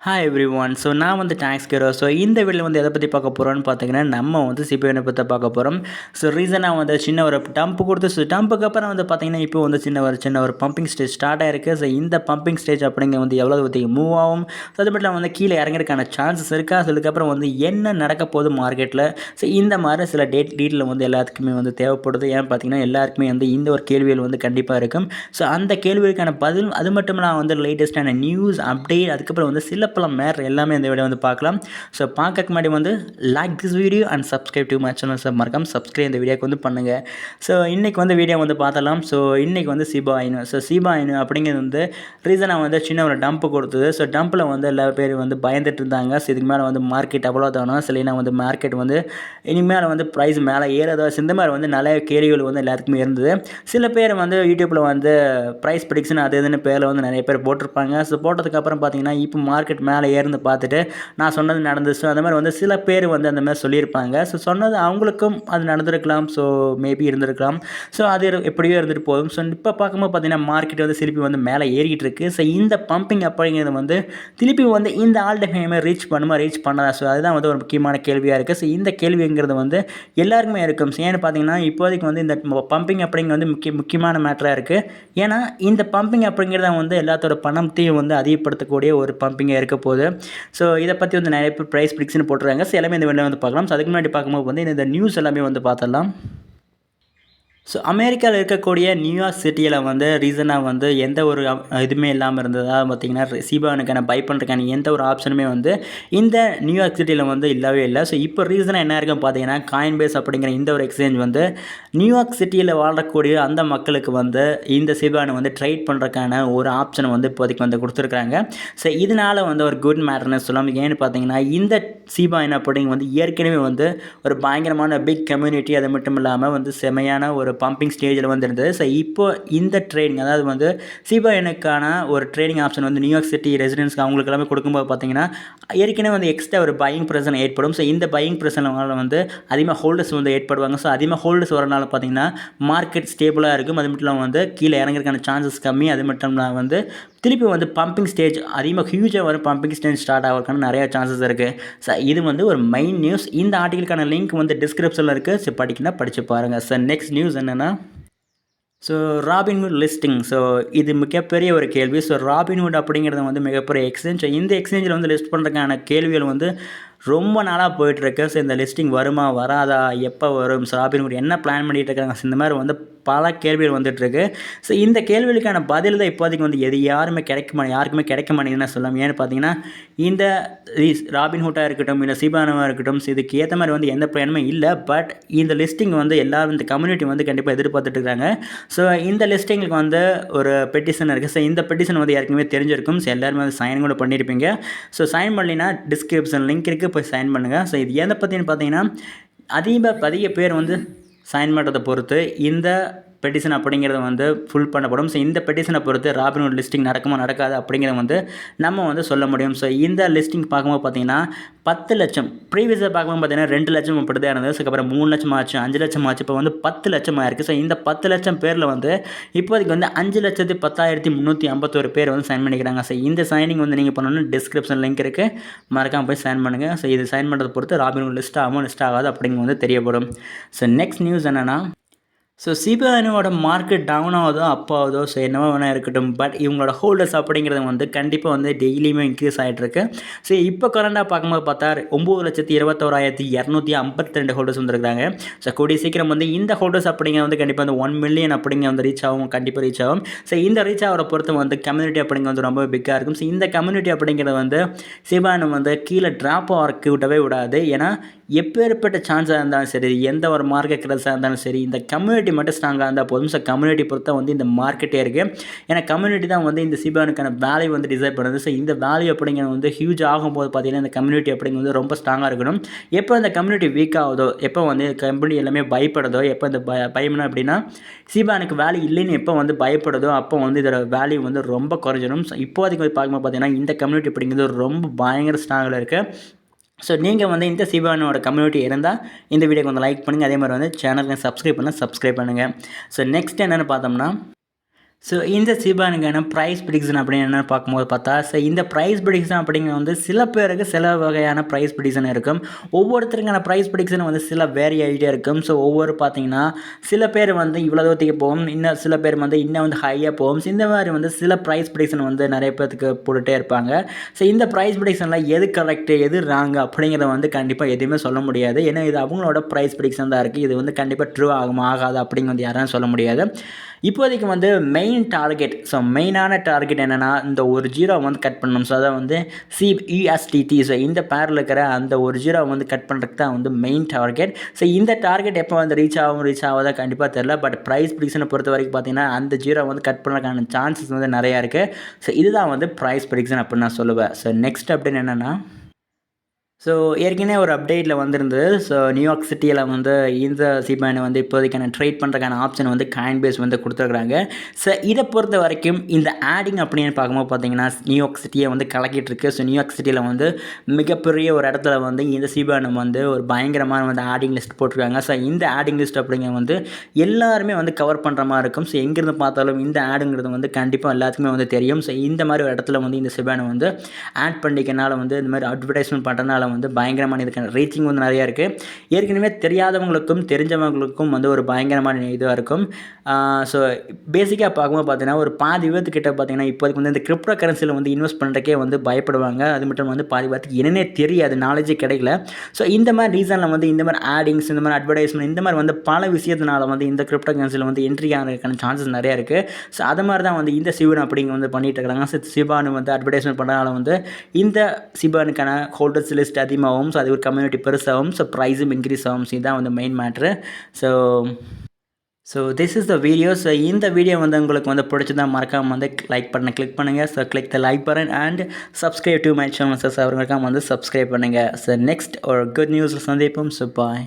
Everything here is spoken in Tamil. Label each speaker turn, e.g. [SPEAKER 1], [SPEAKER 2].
[SPEAKER 1] Hi every one. ஸோ நான் வந்து டேக்ஸ் கேரோ. ஸோ இந்த வீடியோவில் வந்து எதை பற்றி பார்க்க போகிறோன்னு பார்த்தீங்கன்னா, நம்ம வந்து ஷிபா இனு பற்றி பார்க்க போகிறோம். ஸோ ரீசனாக வந்து சின்ன ஒரு டம்ப் கொடுத்து, ஸோ டம்புக்கு அப்புறம் வந்து பார்த்தீங்கன்னா, இப்போ வந்து சின்ன ஒரு பம்பிங் ஸ்டேஜ் ஸ்டார்ட் ஆயிருக்கு. ஸோ இந்த பம்பிங் ஸ்டேஜ் அப்படிங்க வந்து எவ்வளோ தூரத்துக்கு மூவ் ஆகும், ஸோ அது மட்டும் வந்து கீழே இறங்குறதுக்கான சான்சஸ் இருக்கா, ஸோ அதுக்கப்புறம் வந்து என்ன நடக்க போகுது மார்க்கெட்டில். ஸோ இந்த மாதிரி சில டீட்டெயில் வந்து எல்லாத்துக்குமே வந்து தேவைப்படுது. ஏன்னு பார்த்தீங்கன்னா, எல்லாருக்குமே வந்து இந்த ஒரு கேள்விகள் வந்து கண்டிப்பாக இருக்கும். ஸோ அந்த கேள்விக்கான பதில், அது மட்டும் இல்லாமல் வந்து லேட்டஸ்ட்டான நியூஸ் அப்டேட், அதுக்கப்புறம் வந்து சில மேர் எல்லாமே இந்த வீடியோ வந்து பார்க்கலாம். ஸோ பார்க்கறதுக்கு முன்னாடி வந்து like this video and subscribe to my channel. So மறக்காம சப்ஸ்கிரைப் இந்த வீடியோக்கு வந்து பண்ணுங்கள். ஸோ இன்றைக்கி வந்து வீடியோ வந்து பார்த்தலாம். ஸோ இன்றைக்கி வந்து ஷிபா இனு. ஸோ ஷிபா இனு அப்படிங்கிறது வந்து ரீசனாக வந்து சின்ன ஒரு டம்ப் கொடுத்தது. ஸோ டம்பில் வந்து எல்லா பேர் வந்து பயந்துட்டு இருந்தாங்க. ஸோ இதுக்கு மேலே வந்து மார்க்கெட் அவ்வளோ தானோ, இல்லைன்னா வந்து மார்க்கெட் வந்து இனிமேல் வந்து ப்ரைஸ் மேலே ஏறதோ, இந்த மாதிரி வந்து நிறைய கேள்விகள் வந்து எல்லாத்துக்குமே இருந்தது. சில பேர் வந்து யூடியூப்பில் வந்து ப்ரைஸ் ப்ரிடிக்ஷன் அது இதுன்னு பேரில் வந்து நிறைய பேர் போட்டிருப்பாங்க. ஸோ போட்டதுக்கப்புறம் பார்த்தீங்கன்னா, இப்போ மார்க்கெட் மேலே ஏறிந்து பார்த்துட்டு நான் சொன்னது நடந்துச்சு, அந்த மாதிரி வந்து சில பேர் வந்து அந்த மாதிரி சொல்லியிருப்பாங்க. ஸோ சொன்னது அவங்களுக்கும் அது நடந்திருக்கலாம், ஸோ மேபி இருந்திருக்கலாம். ஸோ அது எப்படியோ இருந்துட்டு போதும். ஸோ இப்போ பார்க்கும்போது பார்த்தீங்கன்னா, மார்க்கெட் வந்து திருப்பி வந்து மேலே ஏறிக்கிட்டு இருக்குது. ஸோ இந்த பம்பிங் அப்படிங்கிறது வந்து திருப்பி வந்து இந்த ஆல் டைம் ரீச் பண்ணதா? ஸோ அதுதான் வந்து ஒரு முக்கியமான கேள்வியாக இருக்குது. ஸோ இந்த கேள்விங்கிறது வந்து எல்லாருக்குமே இருக்கும். ஏன்னு பார்த்தீங்கன்னா, இப்போதைக்கு வந்து இந்த பம்பிங் அப்படிங்கிறது வந்து முக்கியமான மேட்டராக இருக்குது. ஏன்னா இந்த பம்பிங் அப்படிங்கிறத வந்து எல்லாத்தோட பணத்தையும் வந்து அதிகப்படுத்தக்கூடிய ஒரு பம்பிங்காக இருக்க போகுது. ஸோ இதை பற்றி வந்து நிறைய பேர் ப்ரைஸ் ப்ரிடிக்ஷன் போட்டுருக்காங்க. ஸோ எல்லாமே இந்த வீடியோ வந்து பார்க்கலாம். ஸோ அதுக்கு முன்னாடி பார்க்கும்போது வந்து இந்த நியூஸ் எல்லாமே வந்து பார்த்துடலாம். ஸோ அமெரிக்காவில் இருக்கக்கூடிய நியூயார்க் சிட்டியில் வந்து ரீசனாக வந்து எந்த ஒரு இதுவுமே இல்லாமல் இருந்ததா பார்த்திங்கன்னா, ஷிபா இனுக்கான பை பண்ணுறதுக்கான எந்த ஒரு ஆப்ஷனுமே வந்து இந்த நியூயார்க் சிட்டியில் வந்து இல்லவே இல்லை. ஸோ இப்போ ரீசனாக என்ன இருக்குன்னு பார்த்தீங்கன்னா, காயின் பேஸ் அப்படிங்கிற இந்த ஒரு எக்ஸ்சேஞ்ச் வந்து நியூயார்க் சிட்டியில் வாழக்கூடிய அந்த மக்களுக்கு வந்து இந்த ஷிபா இனு வந்து ட்ரேட் பண்ணுறதுக்கான ஒரு ஆப்ஷனை வந்து இப்போதைக்கு வந்து கொடுத்துருக்காங்க. ஸோ இதனால் வந்து ஒரு குட் மேட்டர்னு சொல்லலாம். ஏன்னு பார்த்தீங்கன்னா, இந்த ஷிபா இனு அப்படிங்க வந்து ஏற்கனவே வந்து ஒரு பயங்கரமான பிக் கம்யூனிட்டி, அது மட்டும் இல்லாமல் வந்து செமையான ஒரு பம்பிங் ஸ்டேஜில் வந்து இருந்தது. ஸோ இப்போ இந்த ட்ரேடிங், அதாவது வந்து ஷிபா இனுக்கான ஒரு ட்ரேடிங் ஆப்ஷன் வந்து நியூயார்க் சிட்டி ரெசிடென்ஸ்க்கு அவங்களுக்கு எல்லாமே கொடுக்கும்போது பார்த்தீங்கன்னா, ஏற்கனவே வந்து எக்ஸ்ட்ரா ஒரு பையிங் ப்ரெஷர் ஏற்படும். ஸோ இந்த பையிங் ப்ரெஷர்னால வந்து அதிகமாக ஹோல்டர்ஸ் வந்து ஏற்படுவாங்க. ஸோ அதிகமாக ஹோல்டர்ஸ் வரனால பார்த்தீங்கன்னா, மார்க்கெட் ஸ்டேபிளாக இருக்கும். அது மட்டும் இல்லாமல் வந்து கீழே இறங்குறதுக்கான சான்சஸ் கம்மி. அது மட்டும் இல்லாமல் வந்து திருப்பி வந்து பம்பிங் ஸ்டேஜ் அதிகமாக ஹியூஜாக வரும். பம்பிங் ஸ்டேஜ் ஸ்டார்ட் ஆகிறதுக்கான நிறைய சான்சஸ் இருக்குது. ஸோ இது வந்து ஒரு மெயின் நியூஸ். இந்த ஆர்டிகளுக்கான லிங்க் வந்து டிஸ்கிரிப்ஷனில் இருக்குது. ஸோ படிக்கணும், படித்து பாருங்கள். ஸோ நெக்ஸ்ட் நியூஸ் என்னென்னா, ஸோ ராபின்ஹுட் லிஸ்டிங். ஸோ இது மிகப்பெரிய ஒரு கேள்வி. ஸோ ராபின்ஹுட் அப்படிங்கிறது வந்து மிகப்பெரிய எக்ஸ்சேஞ்ச். ஸோ இந்த எக்ஸ்சேஞ்சில் வந்து லிஸ்ட் பண்ணுறதுக்கான கேள்விகள் வந்து ரொம்ப நாளாக போயிட்டுருக்கு. ஸோ இந்த லிஸ்டிங் வருமா, வராதா, எப்போ வரும், ஸோ ராபின்ஹுட் என்ன பிளான் பண்ணிகிட்டு இருக்காங்க, இந்த மாதிரி வந்து பல கேள்விகள் வந்துட்டுருக்கு. ஸோ இந்த கேள்விகளுக்கான பதில் தான் இப்போதைக்கு வந்து யாருக்குமே கிடைக்க மாட்டேங்குதுன்னு சொல்லலாம். ஏன்னு பார்த்தீங்கன்னா, இந்த ராபின்ஹுட்டாக இருக்கட்டும், இல்லை ஷிபா இனுவாக இருக்கட்டும், ஸோ இதுக்கு ஏற்ற மாதிரி வந்து எந்த பிளானுமே இல்லை. பட் இந்த லிஸ்டிங் வந்து எல்லாரும் இந்த கம்யூனிட்டி வந்து கண்டிப்பாக எதிர்பார்த்துட்டு இருக்காங்க. ஸோ இந்த லிஸ்டிங்களுக்கு வந்து ஒரு பெட்டிஷன் இருக்குது. ஸோ இந்த பெட்டிஷன் வந்து ஏற்கனவே தெரிஞ்சிருக்கும். ஸோ எல்லாருமே வந்து சைன் கூட பண்ணியிருப்பீங்க. ஸோ சைன் பண்ணலைன்னா டிஸ்கிரிப்ஷன் லிங்க் இருக்குது, போய் சைன் பண்ணுங்கள். ஸோ இது எதை பற்றின்னு பார்த்தீங்கன்னா, அதிக பேர் வந்து சைன் பண்ணுறதை பொறுத்து இந்த பெட்டிஷன் அப்படிங்கிறது வந்து ஃபுல் பண்ணப்படும். ஸோ இந்த பெட்டிஷனை பொறுத்து ராபின்ஹுட் லிஸ்டிங் நடக்குமா நடக்காது அப்படிங்கிறத வந்து நம்ம வந்து சொல்ல முடியும். ஸோ இந்த லிஸ்டிங் பார்க்கும்போது பார்த்தீங்கன்னா 10 லட்சம், ப்ரீவியஸாக பார்க்கும்போது பார்த்தீங்கன்னா 2 லட்சம் அப்படி தான் இருந்தது. ஸோ அப்புறம் 3 லட்சம் ஆச்சு, 5 லட்சம் ஆச்சு, இப்போ வந்து 10 லட்சம் ஆயிருக்கு. ஸோ இந்த 10 லட்சம் பேரில் வந்து இப்போதைக்கு வந்து 5,10,351 பேர் வந்து சைன் பண்ணிக்கிறாங்க. ஸோ இந்த சைனிங் வந்து நீங்கள் பண்ணணும்னு டிஸ்கிரிப்ஷன் லிங்க் இருக்குது, மறக்காமல் போய் சைன் பண்ணுங்கள். ஸோ இது சைன் பண்ணுறதை பொறுத்து ராபின்ஹுட் லிஸ்ட் ஆகும், லிஸ்ட் ஆகாது அப்படிங்கிறது வந்து தெரியப்படும். ஸோ நெக்ஸ்ட் நியூஸ் என்னென்னா, ஸோ ஷிபா இனுவோட மார்க்கெட் டவுன் ஆகுதோ அப் ஆகுதோ, ஸோ என்னவோ வேணால் இருக்கட்டும், பட் இவங்களோட ஹோல்டர்ஸ் அப்படிங்கிறது வந்து கண்டிப்பாக வந்து டெய்லியுமே இன்க்ரீஸ் ஆகிட்டுருக்கு. ஸோ இப்போ கரண்டாக பார்க்கும்போது பார்த்தா 9,21,252 ஹோல்டர்ஸ் வந்துருக்காங்க. ஸோ கூடிய சீக்கிரம் வந்து இந்த ஹோல்டர்ஸ் அப்படிங்கிறது வந்து கண்டிப்பாக வந்து 1 மில்லியன் அப்படிங்க வந்து ரீச் ஆகும், கண்டிப்பாக ரீச் ஆகும். ஸோ இந்த ரீச் ஆகிற பொறுத்து வந்து கம்யூனிட்டி அப்படிங்கிறது வந்து ரொம்ப பிக்காக இருக்கும். ஸோ இந்த கம்யூனிட்டி அப்படிங்கிறது வந்து ஷிபா இனு வந்து கீழே ட்ராப் ஆகிறதுக்கு விடவே விடாது. ஏன்னா எப்பேற்பட்ட சான்ஸாக இருந்தாலும் சரி, எந்த ஒரு மார்க்கெட் கிரஸாக இருந்தாலும் சரி, இந்த கம்யூனிட்டி மட்டும் ஸ்ட்ராங்காக இருந்தால் போதும். ஸோ கம்யூனிட்டி பொறுத்த வந்து இந்த மார்க்கெட்டே இருக்குது. ஏன்னா கம்யூனிட்டி தான் வந்து இந்த ஷிபா இனுக்கான வேல்யூ வந்து டிசைட் பண்ணுது. ஸோ இந்த வேல்யூ அப்படிங்கிறது வந்து ஹியூஜ் ஆகும்போது பார்த்தீங்கன்னா, இந்த கம்யூனிட்டி அப்படிங்கிறது வந்து ரொம்ப ஸ்ட்ராங்காக இருக்கணும். எப்போ இந்த கம்யூனிட்டி வீக் ஆகுதோ, எப்போ வந்து கம்பெனி எல்லாமே பயப்படுதோ, எப்போ இந்த பயம்னா அப்படின்னா ஷிபா இனுக்கு வேல்யூ இல்லைன்னு எப்போ வந்து பயப்படுதோ, அப்போ வந்து இதோட வேல்யூ வந்து ரொம்ப குறைஞ்சிடும். ஸோ இப்போதைக்கு பார்க்கும்போது பார்த்தீங்கன்னா, இந்த கம்யூனிட்டி அப்படிங்கிறது ரொம்ப பயங்கர ஸ்ட்ராங்கில் இருக்குது. ஸோ நீங்கள் வந்து இந்த ஷிபா இனுவோட கம்யூனிட்டி இருந்தால் இந்த வீடியோக்கு வந்து லைக் பண்ணுங்கள். அதே மாதிரி வந்து சேனலுக்கு சப்ஸ்கிரைப் பண்ணுங்கள். ஸோ நெக்ஸ்ட் என்னென்னு பார்த்தோம்னா, ஸோ இந்த ஷிபானுக்கான ப்ரைஸ் ப்ரிடிக்ஷன் அப்படின்னு என்ன பார்க்கும்போது பார்த்தா, ஸோ இந்த ப்ரைஸ் ப்ரிடிக்ஷன் அப்படிங்கிறது வந்து சில பேருக்கு சில வகையான ப்ரைஸ் ப்ரிடிக்ஷன் இருக்கும். ஒவ்வொருத்தருக்கான ப்ரைஸ் ப்ரிடிக்ஷன் வந்து சில வேரி ஆகிட்டே இருக்கும். ஸோ ஒவ்வொரு பார்த்தீங்கன்னா சில பேர் வந்து இவ்வளோ தூரத்துக்கு போகும், இன்னும் சில பேர் வந்து இன்னும் வந்து ஹையாக போகும். ஸோ இந்த மாதிரி வந்து சில ப்ரைஸ் ப்ரிடிக்ஷன் வந்து நிறைய பேர்த்துக்கு போட்டுகிட்டே இருப்பாங்க. ஸோ இந்த ப்ரைஸ் ப்ரிடிக்ஷனில் எது கரெக்டு எது ராங்கு அப்படிங்கிறத வந்து கண்டிப்பாக எதுவுமே சொல்ல முடியாது. ஏன்னா இது அவங்களோட ப்ரைஸ் ப்ரிடிக்ஷன் தான் இருக்குது. இது வந்து கண்டிப்பாக ட்ரூ ஆகுமா ஆகாது அப்படிங்க வந்து யாரும் சொல்ல முடியாது. இப்போதைக்கு வந்து மெயின் டார்கெட், ஸோ மெயினான டார்கெட் என்னென்னா இந்த ஒரு ஜீரோ வந்து கட் பண்ணணும். ஸோ அதை வந்து CUSDT, ஸோ இந்த பேரில் இருக்கிற அந்த ஒரு ஜீரோ வந்து கட் பண்ணுறதுக்கு தான் வந்து மெயின் டார்கெட். ஸோ இந்த டார்கெட் எப்போ வந்து ரீச் ஆகாதா கண்டிப்பாக தெரில. பட் ப்ரைஸ் ப்ரிடிக்ஷனை பொறுத்த வரைக்கும் பார்த்தீங்கன்னா அந்த ஜீரோ வந்து கட் பண்ணுறதுக்கான சான்சஸ் வந்து நிறையா இருக்குது. ஸோ இதுதான் வந்து ப்ரைஸ் ப்ரிடிக்ஷன் அப்படின்னு நான் சொல்லுவேன். ஸோ நெக்ஸ்ட் அப்படின்னு என்னென்னா, ஸோ ஏற்கனவே ஒரு அப்டேட்டில் வந்திருந்தது. ஸோ நியூயார்க் சிட்டியில் வந்து இந்த சிபானை வந்து இப்போதைக்கான ட்ரேட் பண்ணுறதுக்கான ஆப்ஷன் வந்து காயின் பேஸ் வந்து கொடுத்துருக்குறாங்க. ஸோ இதை பொறுத்த வரைக்கும் இந்த ஆடிங் அப்படின்னு பார்க்கும்போது பார்த்தீங்கன்னா நியூயார்க் சிட்டியை வந்து கலக்கிட்டு இருக்கு. ஸோ நியூயார்க் சிட்டியில் வந்து மிகப்பெரிய ஒரு இடத்துல வந்து இந்த சிபானை வந்து ஒரு பயங்கரமான வந்து ஆடிங் லிஸ்ட் போட்டிருக்காங்க. ஸோ இந்த ஆடிங் லிஸ்ட் அப்படிங்கிறது வந்து எல்லாருமே வந்து கவர் பண்ணுற மாதிரி இருக்கும். ஸோ எங்கேருந்து பார்த்தாலும் இந்த ஆடுங்கிறது வந்து கண்டிப்பாக எல்லாத்துக்குமே வந்து தெரியும். ஸோ இந்த மாதிரி ஒரு இடத்துல வந்து இந்த சிபானை வந்து ஆட் பண்ணிக்கனால வந்து இந்த மாதிரி அட்வர்டைஸ்மெண்ட் பண்ணுறதுனால வந்து பயங்கரமான இதுக்கான ரீச்சிங் வந்து நிறையா இருக்குது. ஏற்கனவே தெரியாதவங்களுக்கும் தெரிஞ்சவங்களுக்கும் வந்து ஒரு பயங்கரமான இதுவாக இருக்கும். ஸோ பேசிக்காக பார்க்கும்போது பார்த்தீங்கன்னா ஒரு பாதி பேர்த்துக்கிட்ட பார்த்தீங்கன்னா இப்போதைக்கு வந்து இந்த கிரிப்டோ கரன்சியில் வந்து இன்வெஸ்ட் பண்ணுறக்கே வந்து பயப்படுவாங்க. அது மட்டும் வந்து பாதி பேர்த்துக்கு என்னன்னே தெரியாது, நாலேஜே கிடைக்கல. ஸோ இந்த மாதிரி ரீசனில் வந்து இந்த மாதிரி ஆடிங்ஸ், இந்த மாதிரி அட்வர்டைஸ்மெண்ட், இந்த மாதிரி வந்து பல விஷயத்தினால வந்து இந்த கிரிப்டோ கரன்சியில் வந்து என்ட்ரி ஆகிறதுக்கான சான்சஸ் நிறையா இருக்குது. ஸோ அது மாதிரி தான் வந்து இந்த சிபானு அப்படிங்க வந்து பண்ணிகிட்டு இருக்கிறாங்க. ஸோ சிபானு வந்து அட்வர்டைஸ்மெண்ட் பண்ணுறதுனால வந்து இந்த சிபானுக்கான ஹோல்டர்ஸ் லிஸ்ட் அதிகமாகும். ஸோ அது ஒரு கம்யூனிட்டி பெருசாகும். ஸோ ப்ரைஸும் இன்க்ரீஸ் ஆகும். ஸோ இதுதான் வந்து main matter. So this is the video. So இந்த வீடியோ வந்து உங்களுக்கு வந்து பிடிச்சதா மறக்காமல் வந்து லைக் பண்ண கிளிக் பண்ணுங்கள். So click the like button and subscribe to my channel. So அவர்களுக்காக வந்து சப்ஸ்கிரைப் பண்ணுங்கள். ஸோ நெக்ஸ்ட் ஒரு குட் நியூஸில் சந்திப்போம். So bye.